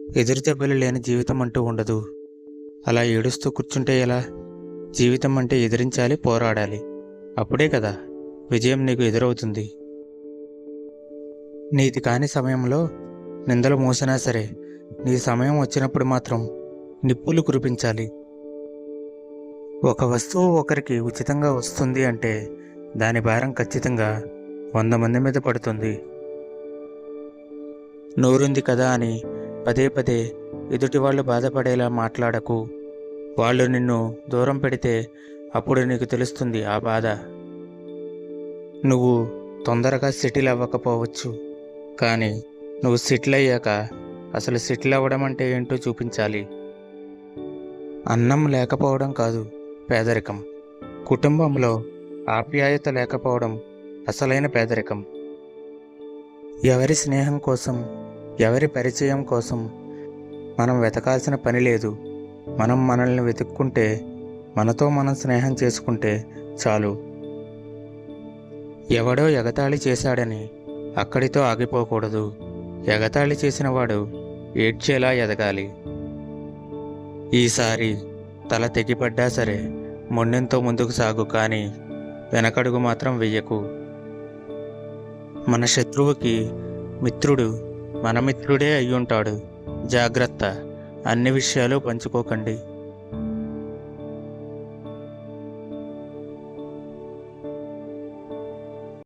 ఎదురు దెబ్బలు లేని జీవితం అంటూ ఉండదు. అలా ఏడుస్తూ కూర్చుంటే ఎలా? జీవితం అంటే ఎదిరించాలి, పోరాడాలి. అప్పుడే కదా విజయం నీకు ఎదురవుతుంది. నీది కాని సమయంలో నిందలు మోసినా సరే, నీ సమయం వచ్చినప్పుడు మాత్రం నిప్పులు కురిపించాలి. ఒక వస్తువు ఒకరికి ఉచితంగా వస్తుంది అంటే దాని భారం ఖచ్చితంగా 100 మంది మీద పడుతుంది. నోరుంది కదా అని పదే పదే ఎదుటి వాళ్ళు బాధపడేలా మాట్లాడకు. వాళ్ళు నిన్ను దూరం పెడితే అప్పుడు నీకు తెలుస్తుంది ఆ బాధ. నువ్వు తొందరగా సెటిల్ అవ్వకపోవచ్చు, కానీ నువ్వు సెటిల్ అయ్యాక అసలు సెటిల్ అవ్వడం అంటే ఏంటో చూపించాలి. అన్నం లేకపోవడం కాదు పేదరికం. కుటుంబంలో ఆప్యాయత లేకపోవడం అసలైన పేదరికం. ఎవరి స్నేహం కోసం, ఎవరి పరిచయం కోసం మనం వెతకాల్సిన పని లేదు. మనం మనల్ని వెతుక్కుంటే, మనతో మనం స్నేహం చేసుకుంటే చాలు. ఎవడో ఎగతాళి చేశాడని అక్కడితో ఆగిపోకూడదు. ఎగతాళి చేసిన వాడు ఏడ్చేలా ఎదగాలి. ఈసారి తల తెగిపడ్డా సరే మొండెంతో ముందుకు సాగు, కానీ వెనకడుగు మాత్రం వెయ్యకు. మన శత్రువుకి మిత్రుడు మన మిత్రుడే అయ్యుంటాడు. జాగ్రత్త, అన్ని విషయాలు పంచుకోకండి.